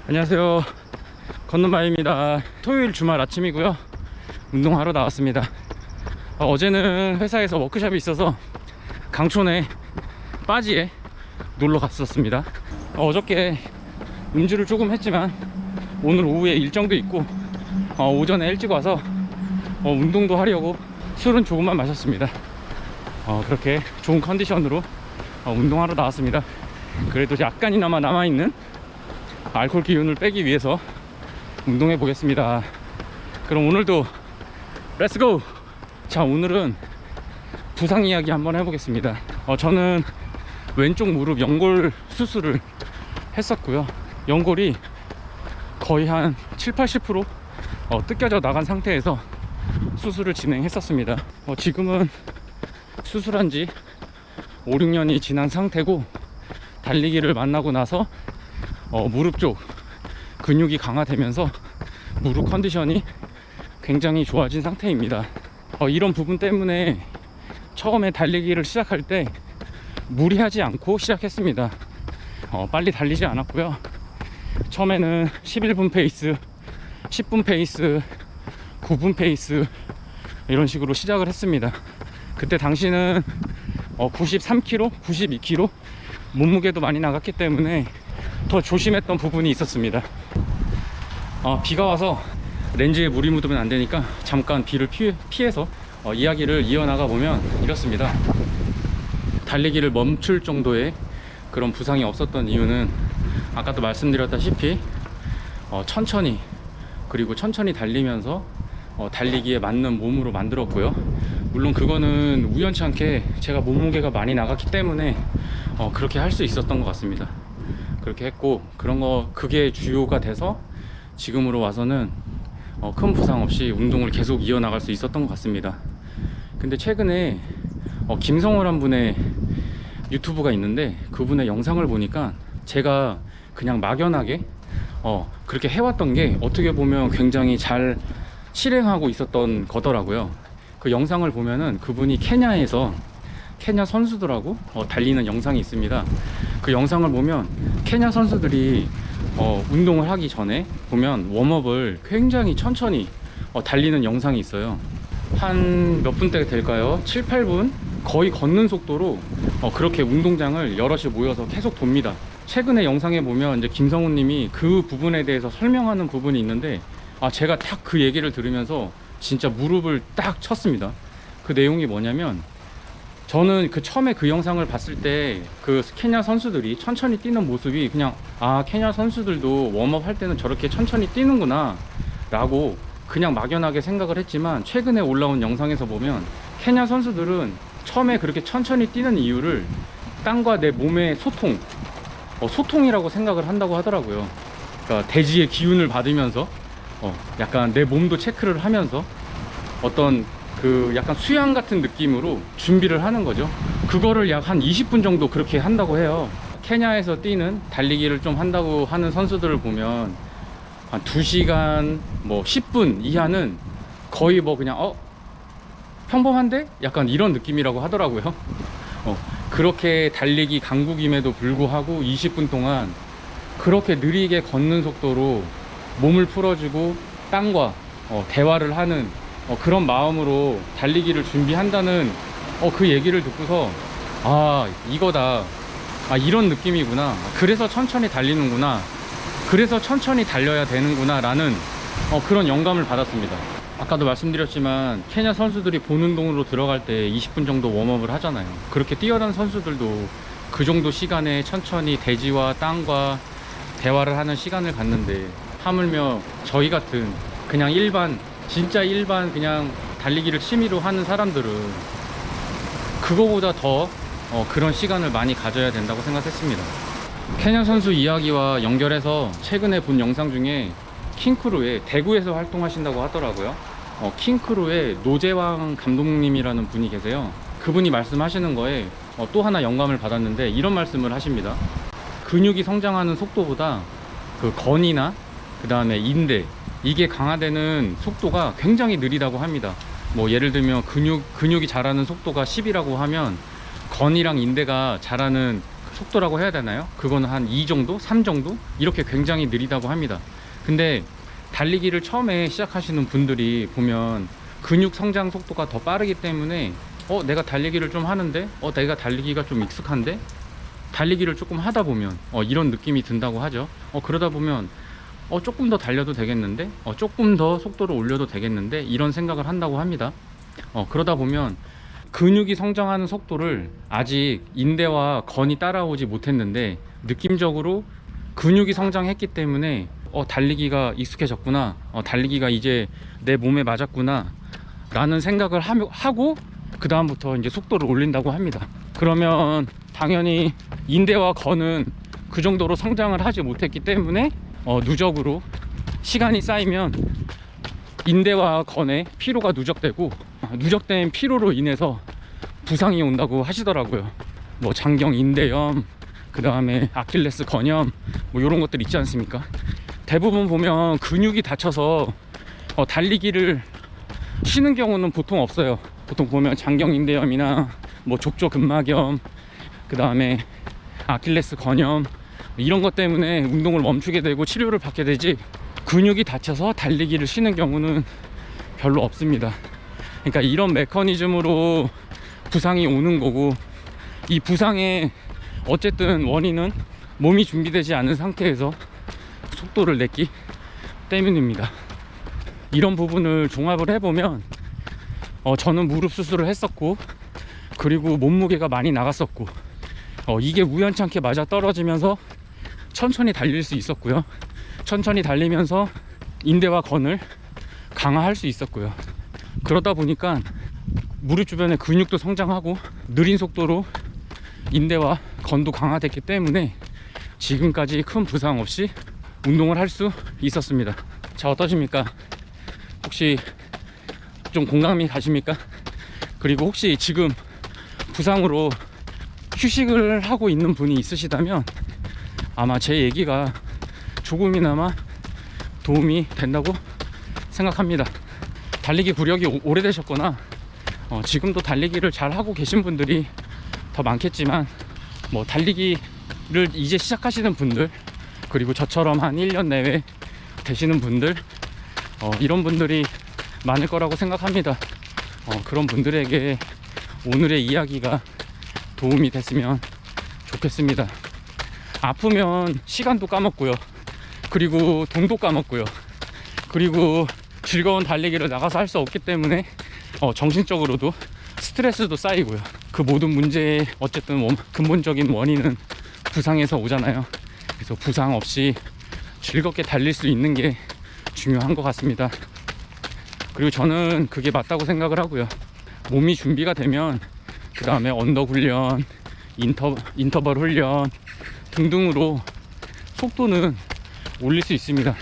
안녕하세요, 건너마입니다. 토요일 주말 아침이고요. 운동하러 나왔습니다. 어제는 회사에서 워크숍이 있어서 강촌에 빠지에 놀러 갔었습니다. 어저께 음주를 조금 했지만 오늘 오후에 일정도 있고 오전에 일찍 와서 운동도 하려고 술은 조금만 마셨습니다. 그렇게 좋은 컨디션으로 운동하러 나왔습니다. 그래도 약간이나마 남아있는 알코올 기운을 빼기 위해서 운동해 보겠습니다. 그럼 오늘도 렛츠고! 자, 오늘은 부상 이야기 한번 해보겠습니다. 저는 왼쪽 무릎 연골 수술을 했었고요. 연골이 거의 한 7~80% 뜯겨져 나간 상태에서 수술을 진행했었습니다. 지금은 수술한 지 5~6년이 지난 상태고, 달리기를 만나고 나서 무릎 쪽 근육이 강화되면서 무릎 컨디션이 굉장히 좋아진 상태입니다. 이런 부분 때문에 처음에 달리기를 시작할 때 무리하지 않고 시작했습니다. 빨리 달리지 않았고요. 처음에는 11분 페이스, 10분 페이스, 9분 페이스 이런 식으로 시작을 했습니다. 그때 당시는 93kg, 92kg 몸무게도 많이 나갔기 때문에 더 조심했던 부분이 있었습니다. 비가 와서 렌즈에 물이 묻으면 안 되니까 잠깐 비를 피해서 이야기를 이어나가 보면 이렇습니다. 달리기를 멈출 정도의 그런 부상이 없었던 이유는 아까도 말씀드렸다시피 천천히, 그리고 천천히 달리면서 달리기에 맞는 몸으로 만들었고요. 물론 그거는 우연치 않게 제가 몸무게가 많이 나갔기 때문에 그렇게 할 수 있었던 것 같습니다. 그렇게 했고, 그게 주요가 돼서 지금으로 와서는 큰 부상 없이 운동을 계속 이어나갈 수 있었던 것 같습니다. 근데 최근에 김성호란 분의 유튜브가 있는데, 그분의 영상을 보니까 제가 그냥 막연하게 그렇게 해왔던 게 어떻게 보면 굉장히 잘 실행하고 있었던 거더라고요. 그 영상을 보면은 그분이 케냐 선수들하고 달리는 영상이 있습니다. 그 영상을 보면 케냐 선수들이 운동을 하기 전에 보면 웜업을 굉장히 천천히 달리는 영상이 있어요. 한 몇 분대 될까요? 7~8분? 거의 걷는 속도로 그렇게 운동장을 여럿이 모여서 계속 돕니다. 최근에 영상에 보면 이제 김성훈 님이 그 부분에 대해서 설명하는 부분이 있는데, 제가 딱 그 얘기를 들으면서 진짜 무릎을 딱 쳤습니다. 그 내용이 뭐냐면, 저는 처음에 그 영상을 봤을 때 그 케냐 선수들이 천천히 뛰는 모습이 그냥 케냐 선수들도 웜업 할 때는 저렇게 천천히 뛰는구나 라고 그냥 막연하게 생각을 했지만, 최근에 올라온 영상에서 보면 케냐 선수들은 처음에 그렇게 천천히 뛰는 이유를 땅과 내 몸의 소통이라고 생각을 한다고 하더라고요. 그러니까 대지의 기운을 받으면서 약간 내 몸도 체크를 하면서 어떤 약간 수양 같은 느낌으로 준비를 하는 거죠. 그거를 약 한 20분 정도 그렇게 한다고 해요. 케냐에서 뛰는 달리기를 좀 한다고 하는 선수들을 보면 한 2시간 10분 이하는 거의 그냥 평범한데? 약간 이런 느낌이라고 하더라고요. 그렇게 달리기 강국임에도 불구하고 20분 동안 그렇게 느리게 걷는 속도로 몸을 풀어주고 땅과 대화를 하는 그런 마음으로 달리기를 준비한다는 그 얘기를 듣고서 이거다, 이런 느낌이구나, 그래서 천천히 달리는구나, 그래서 천천히 달려야 되는구나 라는 그런 영감을 받았습니다. 아까도 말씀드렸지만 케냐 선수들이 본운동으로 들어갈 때 20분 정도 웜업을 하잖아요. 그렇게 뛰어난 선수들도 그 정도 시간에 천천히 대지와 땅과 대화를 하는 시간을 갖는데, 하물며 저희 같은 그냥 진짜 일반 그냥 달리기를 취미로 하는 사람들은 그거보다 더 그런 시간을 많이 가져야 된다고 생각했습니다. 케냐 선수 이야기와 연결해서 최근에 본 영상 중에 킹크루에, 대구에서 활동하신다고 하더라고요. 킹크루의 노재왕 감독님이라는 분이 계세요. 그분이 말씀하시는 거에 또 하나 영감을 받았는데, 이런 말씀을 하십니다. 근육이 성장하는 속도보다 그 건이나 그 다음에 인대, 이게 강화되는 속도가 굉장히 느리다고 합니다. 예를 들면 근육이 자라는 속도가 10이라고 하면 건이랑 인대가 자라는 속도라고 해야 되나요? 그거는 한 2 정도? 3 정도? 이렇게 굉장히 느리다고 합니다. 근데 달리기를 처음에 시작하시는 분들이 보면 근육 성장 속도가 더 빠르기 때문에 내가 달리기를 좀 하는데 내가 달리기가 좀 익숙한데 달리기를 조금 하다 보면 이런 느낌이 든다고 하죠. 그러다 보면 조금 더 달려도 되겠는데 조금 더 속도를 올려도 되겠는데 이런 생각을 한다고 합니다. 그러다 보면 근육이 성장하는 속도를 아직 인대와 건이 따라오지 못했는데 느낌적으로 근육이 성장했기 때문에 달리기가 익숙해졌구나, 달리기가 이제 내 몸에 맞았구나 라는 생각을 하고 그 다음부터 이제 속도를 올린다고 합니다. 그러면 당연히 인대와 건은 그 정도로 성장을 하지 못했기 때문에 누적으로 시간이 쌓이면 인대와 건에 피로가 누적되고 누적된 피로로 인해서 부상이 온다고 하시더라고요. 뭐 장경 인대염, 그 다음에 아킬레스 건염, 뭐 이런 것들 있지 않습니까? 대부분 보면 근육이 다쳐서 달리기를 쉬는 경우는 보통 없어요. 보통 보면 장경 인대염이나 뭐 족저근막염, 그 다음에 아킬레스 건염 이런 것 때문에 운동을 멈추게 되고 치료를 받게 되지, 근육이 다쳐서 달리기를 쉬는 경우는 별로 없습니다. 그러니까 이런 메커니즘으로 부상이 오는 거고, 이 부상의 어쨌든 원인은 몸이 준비되지 않은 상태에서 속도를 냈기 때문입니다. 이런 부분을 종합을 해보면 저는 무릎 수술을 했었고, 그리고 몸무게가 많이 나갔었고, 이게 우연찮게 맞아 떨어지면서 천천히 달릴 수 있었고요. 천천히 달리면서 인대와 건을 강화할 수 있었고요. 그러다 보니까 무릎 주변의 근육도 성장하고 느린 속도로 인대와 건도 강화됐기 때문에 지금까지 큰 부상 없이 운동을 할 수 있었습니다. 자, 어떠십니까? 혹시 좀 공감이 가십니까? 그리고 혹시 지금 부상으로 휴식을 하고 있는 분이 있으시다면 아마 제 얘기가 조금이나마 도움이 된다고 생각합니다. 달리기 구력이 오래되셨거나 지금도 달리기를 잘 하고 계신 분들이 더 많겠지만, 뭐 달리기를 이제 시작하시는 분들, 그리고 저처럼 한 1년 내외 되시는 분들, 이런 분들이 많을 거라고 생각합니다. 그런 분들에게 오늘의 이야기가 도움이 됐으면 좋겠습니다. 아프면 시간도 까먹고요, 그리고 돈도 까먹고요, 그리고 즐거운 달리기를 나가서 할 수 없기 때문에 정신적으로도 스트레스도 쌓이고요. 그 모든 문제의 어쨌든 근본적인 원인은 부상에서 오잖아요. 그래서 부상 없이 즐겁게 달릴 수 있는 게 중요한 것 같습니다. 그리고 저는 그게 맞다고 생각을 하고요. 몸이 준비가 되면 그 다음에 언덕 훈련, 인터벌 훈련 등등으로 속도는 올릴 수 있습니다.